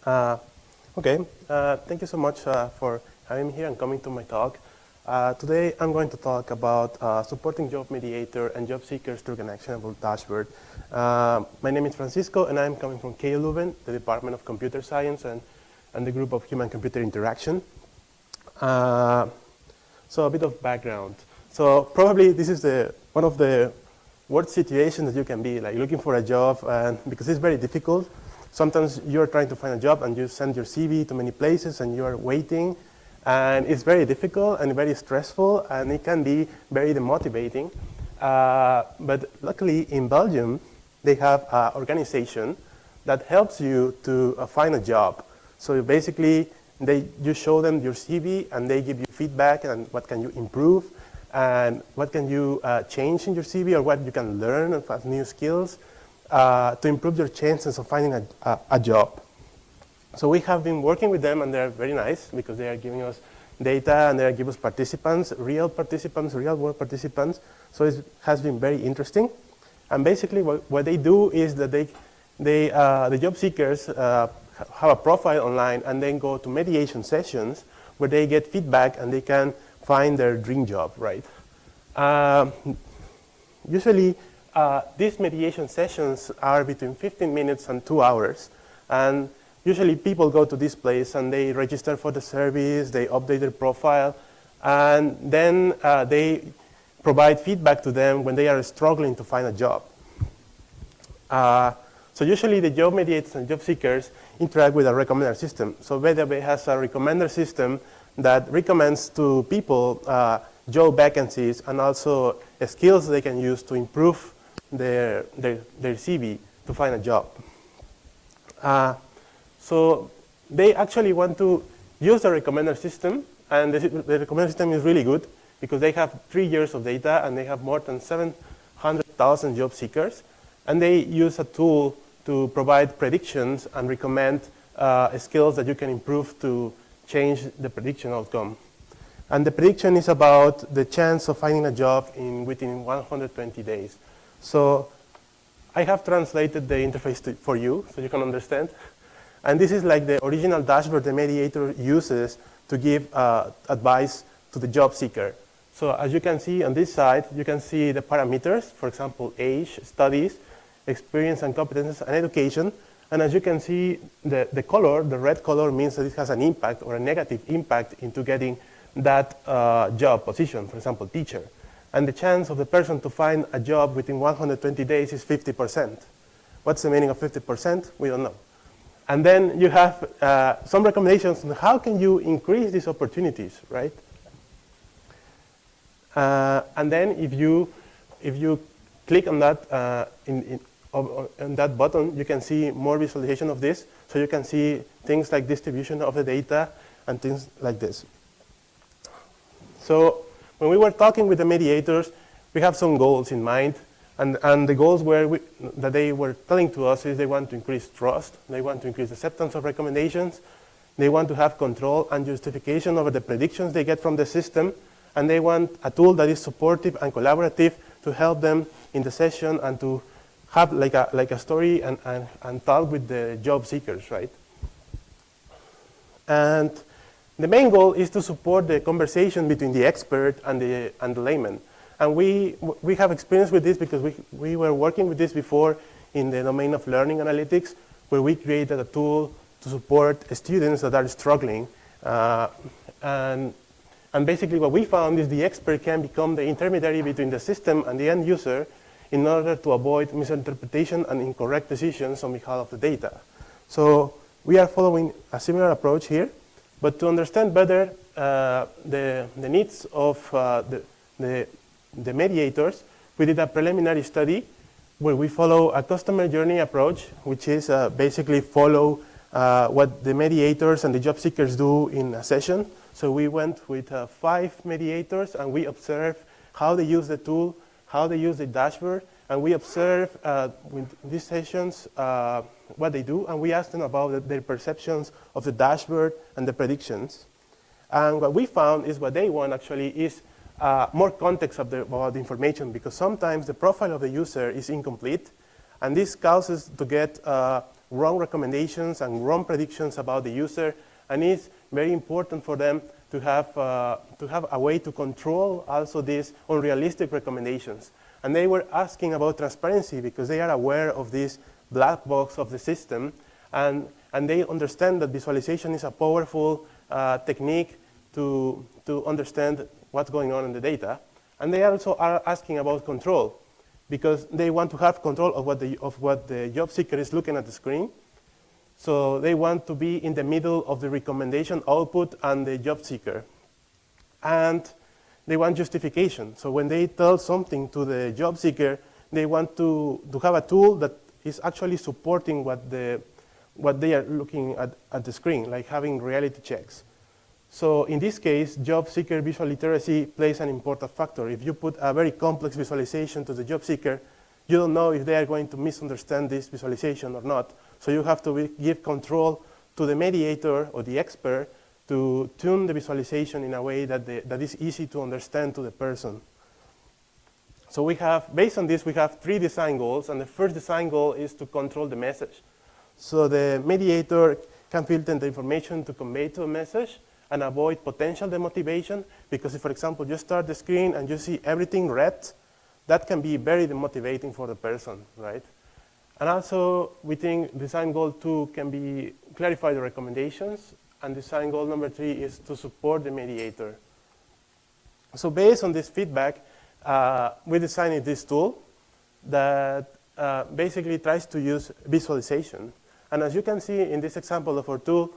Thank you so much for having me here and coming to my talk. Today I'm going to talk about supporting job mediator and job seekers through an actionable dashboard. My name is Francisco and I'm coming from KU Leuven, the Department of Computer Science and the group of Human-Computer Interaction. So a bit of background. So probably this is one of the worst situations that you can be, like looking for a job, and because it's very difficult. Sometimes you're trying to find a job and you send your CV to many places and you are waiting, and it's very difficult and very stressful, and it can be very demotivating. But luckily in Belgium, they have an organization that helps you to find a job. So basically, you show them your CV and they give you feedback and what can you improve and what can you change in your CV or what you can learn and find new skills to improve your chances of finding a job. So we have been working with them and they're very nice because they are giving us data and they are giving us participants, real world participants. So it has been very interesting. And basically what they do is that the job seekers have a profile online and then go to mediation sessions where they get feedback and they can find their dream job, right? Usually these mediation sessions are between 15 minutes and 2 hours. And usually people go to this place and they register for the service, they update their profile, and then they provide feedback to them when they are struggling to find a job. So usually the job mediators and job seekers interact with a recommender system. So VDB has a recommender system that recommends to people job vacancies and also skills they can use to improve their CV to find a job. So they actually want to use the recommender system, and the recommender system is really good because they have 3 years of data and they have more than 700,000 job seekers, and they use a tool to provide predictions and recommend skills that you can improve to change the prediction outcome. And the prediction is about the chance of finding a job within 120 days. So I have translated the interface for you so you can understand. And this is like the original dashboard the mediator uses to give advice to the job seeker. So as you can see on this side, you can see the parameters, for example, age, studies, experience and competences, and education. And as you can see, the color, the red color, means that it has an impact or a negative impact into getting that job position, for example, teacher. And the chance of the person to find a job within 120 days is 50%. What's the meaning of 50%? We don't know. And then you have some recommendations on how can you increase these opportunities, right? And then if you click on that on that button, you can see more visualization of this. So you can see things like distribution of the data and things like this. So when we were talking with the mediators, we have some goals in mind. And the goals that they were telling to us is they want to increase trust, they want to increase acceptance of recommendations, they want to have control and justification over the predictions they get from the system, and they want a tool that is supportive and collaborative to help them in the session and to have like a story and talk with the job seekers, right? And the main goal is to support the conversation between the expert and the layman. And we have experience with this because we were working with this before in the domain of learning analytics, where we created a tool to support students that are struggling. And basically what we found is the expert can become the intermediary between the system and the end user in order to avoid misinterpretation and incorrect decisions on behalf of the data. So we are following a similar approach here, but to understand better the needs of the mediators, we did a preliminary study where we follow a customer journey approach, which is basically follow what the mediators and the job seekers do in a session. So we went with 5 mediators and we observed how they use the tool, how they use the dashboard, and we observe with these sessions what they do, and we asked them about their perceptions of the dashboard and the predictions. And what we found is what they want actually is more context about the information, because sometimes the profile of the user is incomplete, And this causes to get wrong recommendations and wrong predictions about the user, and it's very important for them to have a way to control also these unrealistic recommendations. And they were asking about transparency because they are aware of this black box of the system, and they understand that visualization is a powerful technique to understand what's going on in the data. And they also are asking about control because they want to have control of what the job seeker is looking at the screen. So they want to be in the middle of the recommendation output and the job seeker. And they want justification. So when they tell something to the job seeker, they want to have a tool that is actually supporting what they are looking at the screen, like having reality checks. So in this case, job seeker visual literacy plays an important factor. If you put a very complex visualization to the job seeker, you don't know if they are going to misunderstand this visualization or not. So you have to give control to the mediator or the expert to tune the visualization in a way that is easy to understand to the person. So we have, based on this, we have 3 design goals, and the first design goal is to control the message. So the mediator can filter the information to convey to a message and avoid potential demotivation, because if, for example, you start the screen and you see everything red, that can be very demotivating for the person, right? And also, we think design goal 2 can be clarify the recommendations, and design goal number 3 is to support the mediator. So based on this feedback, we designed this tool that basically tries to use visualization. And as you can see in this example of our tool,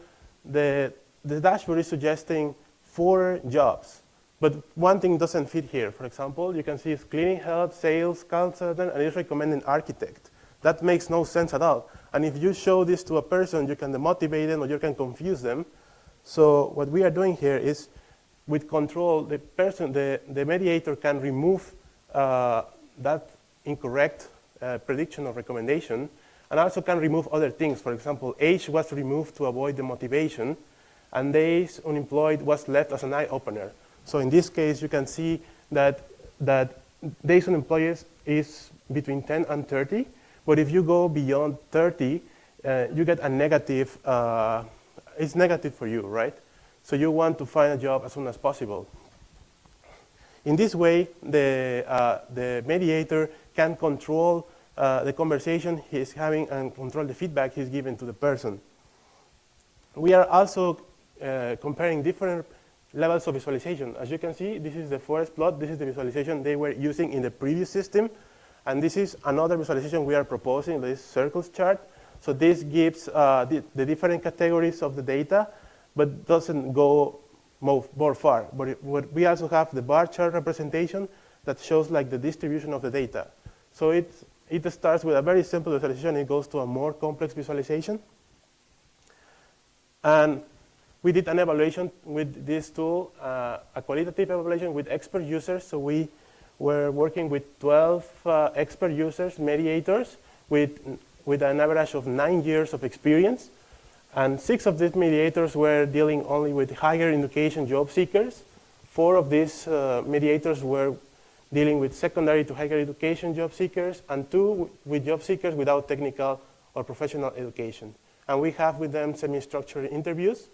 the dashboard is suggesting 4 jobs. But one thing doesn't fit here. For example, you can see it's cleaning help, sales, consultant, and it's recommending architect. That makes no sense at all. And if you show this to a person, you can demotivate them or you can confuse them. So what we are doing here is, with control, the mediator can remove that incorrect prediction or recommendation, and also can remove other things. For example, age was removed to avoid demotivation, and days unemployed was left as an eye-opener. So in this case, you can see that days unemployed is between 10 and 30, but if you go beyond 30, you get a negative, it's negative for you, right? So you want to find a job as soon as possible. In this way, the mediator can control the conversation he's having and control the feedback he's giving to the person. We are also comparing different levels of visualization. As you can see, this is the forest plot. This is the visualization they were using in the previous system. And this is another visualization we are proposing, this circles chart. So this gives the different categories of the data, but doesn't go more far. But we also have the bar chart representation that shows like the distribution of the data. So it starts with a very simple visualization. It goes to a more complex visualization. And we did an evaluation with this tool, a qualitative evaluation with expert users. So we were working with 12 expert users, mediators, with an average of 9 years of experience. And 6 of these mediators were dealing only with higher education job seekers. 4 of these mediators were dealing with secondary to higher education job seekers, and 2 with job seekers without technical or professional education. And we have with them semi-structured interviews.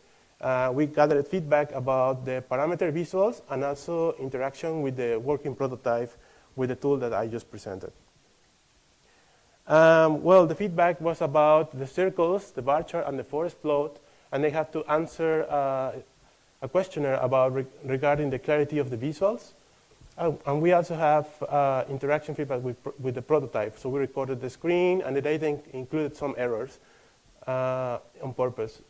We gathered feedback about the parameter visuals and also interaction with the working prototype with the tool that I just presented. Well, the feedback was about the circles, the bar chart, and the forest plot, and they had to answer a questionnaire about regarding the clarity of the visuals. And we also have interaction feedback with the prototype. So we recorded the screen, and the data included some errors on purpose.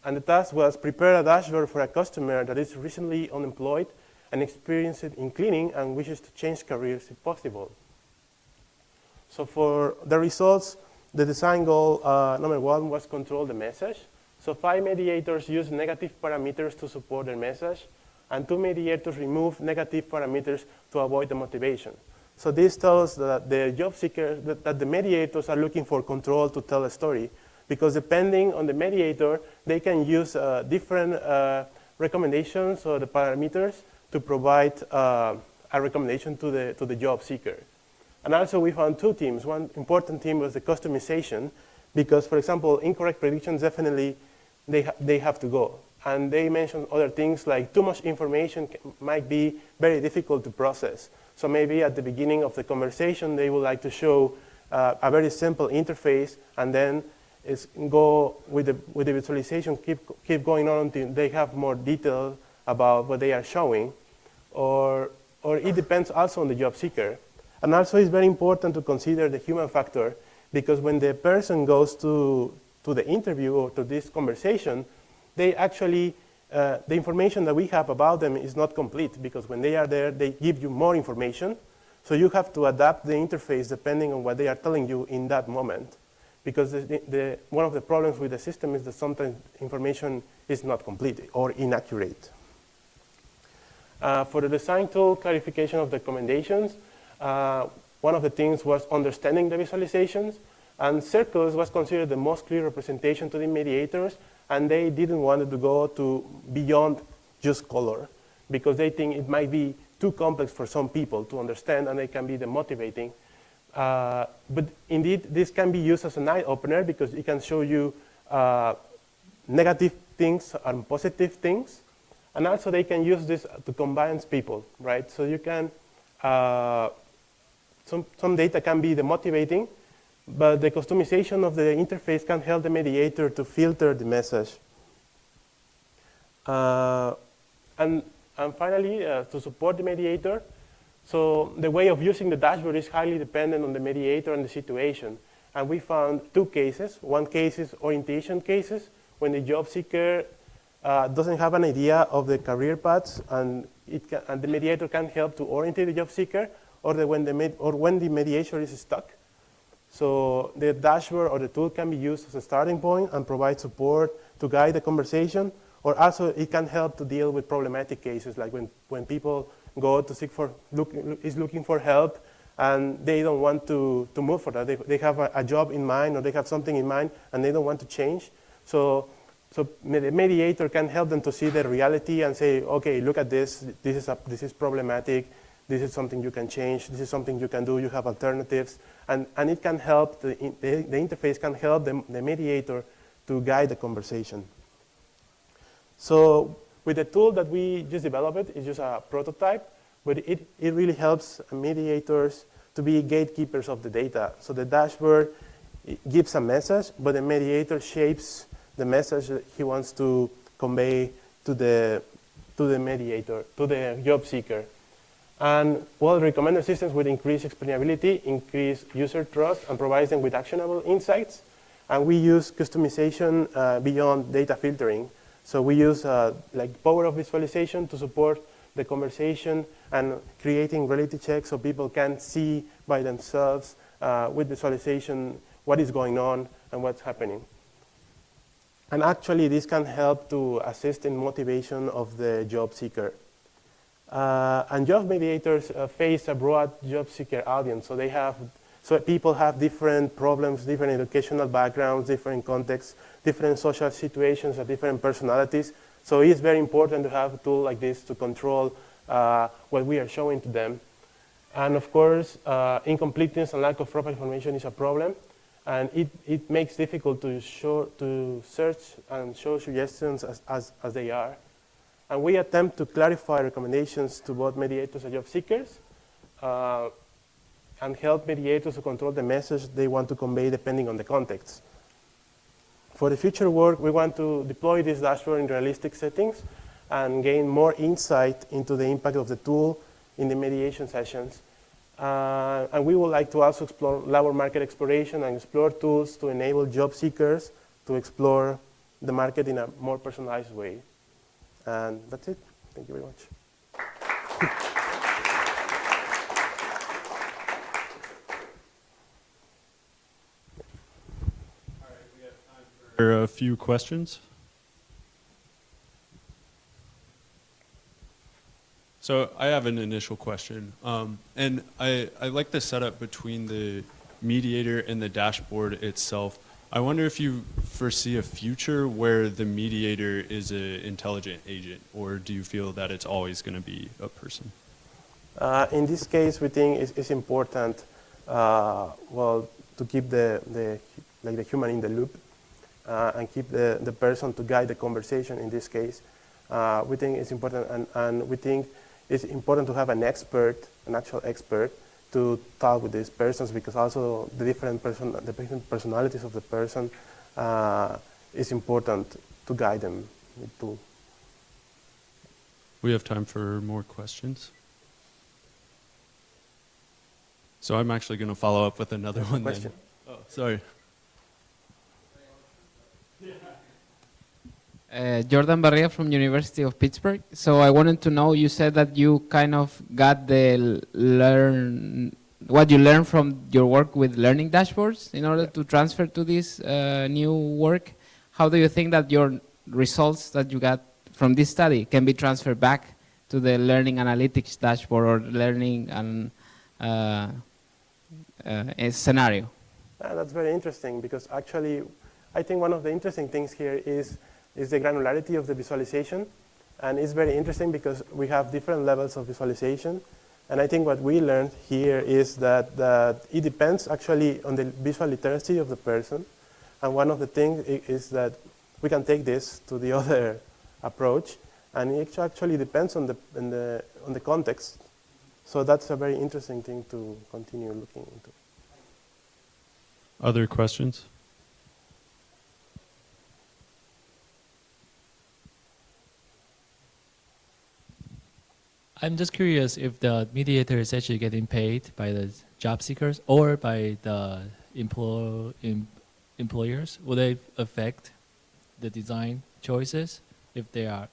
And the task was prepare a dashboard for a customer that is recently unemployed and experienced in cleaning and wishes to change careers if possible. So for the results, the design goal number 1 was control the message. So 5 mediators used negative parameters to support their message, and 2 mediators removed negative parameters to avoid the motivation. So this tells that the job seekers, that the mediators are looking for control to tell a story, because depending on the mediator, they can use different recommendations or the parameters to provide a recommendation to the job seeker. And also we found two themes. One important theme was the customization, because, for example, incorrect predictions definitely, they have to go. And they mentioned other things like too much information might be very difficult to process. So maybe at the beginning of the conversation, they would like to show a very simple interface, and then go with the visualization, keep going on until they have more detail about what they are showing. Or it depends also on the job seeker. And also it's very important to consider the human factor, because when the person goes to the interview or to this conversation, they actually, the information that we have about them is not complete, because when they are there, they give you more information. So you have to adapt the interface depending on what they are telling you in that moment. Because one of the problems with the system is that sometimes information is not complete or inaccurate. For the design tool clarification of the recommendations, one of the things was understanding the visualizations, and circles was considered the most clear representation to the mediators, and they didn't want to go to beyond just color, because they think it might be too complex for some people to understand, and they can be demotivating. But indeed, this can be used as an eye-opener, because it can show you negative things and positive things. And also they can use this to convince people, right? So you can, some data can be demotivating, but the customization of the interface can help the mediator to filter the message. And finally, to support the mediator, so the way of using the dashboard is highly dependent on the mediator and the situation. And we found two cases. One case is orientation cases, when the job seeker doesn't have an idea of the career paths, and the mediator can help to orientate the job seeker, or when the mediation is stuck. So the dashboard or the tool can be used as a starting point and provide support to guide the conversation, or also it can help to deal with problematic cases, like when people go to looking for help, and they don't want to move for that. They have a job in mind, or they have something in mind, and they don't want to change. So the mediator can help them to see the reality and say, okay, look at this. This is problematic. This is something you can change. This is something you can do. You have alternatives. And it can help, the interface can help the mediator to guide the conversation. So with the tool that we just developed, it's just a prototype, but it really helps mediators to be gatekeepers of the data. So the dashboard gives a message, but the mediator shapes the message that he wants to convey to the mediator, to the job seeker. And well, recommender systems would increase explainability, increase user trust, and provide them with actionable insights. And we use customization beyond data filtering. So we use like power of visualization to support the conversation and creating reality checks so people can see by themselves with visualization what is going on and what's happening. And actually, this can help to assist in motivation of the job seeker. And job mediators face a broad job seeker audience. So people have different problems, different educational backgrounds, different contexts, different social situations, and different personalities. So it's very important to have a tool like this to control what we are showing to them. And of course, incompleteness and lack of proper information is a problem. And it makes it difficult to search and show suggestions as they are. And we attempt to clarify recommendations to both mediators and job seekers and help mediators to control the message they want to convey depending on the context. For the future work, we want to deploy this dashboard in realistic settings and gain more insight into the impact of the tool in the mediation sessions. And we would like to also explore labor market exploration and explore tools to enable job seekers to explore the market in a more personalized way. And that's it. Thank you very much. All right, we have time for a few questions. So I have an initial question. And I like the setup between the mediator and the dashboard itself. I wonder if you foresee a future where the mediator is an intelligent agent, or do you feel that it's always going to be a person? In this case, we think it's important well, to keep the human in the loop and keep the person to guide the conversation in this case. We think it's important, and we think it's important to have an expert, an actual expert, to talk with these persons, because also the different personalities of the person is important to guide them to. We have time for more questions. So I'm actually going to follow up with another one Question. then. Oh, sorry. Jordan Barria from University of Pittsburgh. So I wanted to know, you said that you kind of got what you learned from your work with learning dashboards in order to transfer to this new work. How do you think that your results that you got from this study can be transferred back to the learning analytics dashboard or learning a scenario? That's very interesting, because actually I think one of the interesting things here is the granularity of the visualization. And it's very interesting because we have different levels of visualization. And I think what we learned here is that it depends actually on the visual literacy of the person. And one of the things is that we can take this to the other approach, and it actually depends on the context. So that's a very interesting thing to continue looking into. Other questions? I'm just curious if the mediator is actually getting paid by the job seekers or by the employers. Will they affect the design choices if they are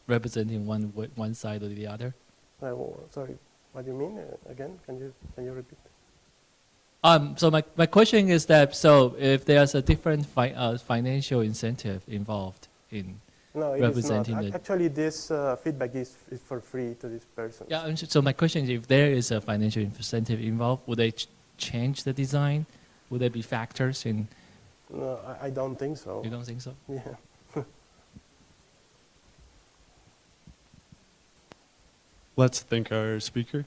representing one side or the other? Sorry, what do you mean? Again, can you repeat? So my question is that, so if there's a different financial incentive involved in No, it is not. Actually, this feedback is for free to this person. Yeah, so my question is, if there is a financial incentive involved, would they change the design? Would there be factors in? No, I don't think so. You don't think so? Yeah. Let's thank our speaker.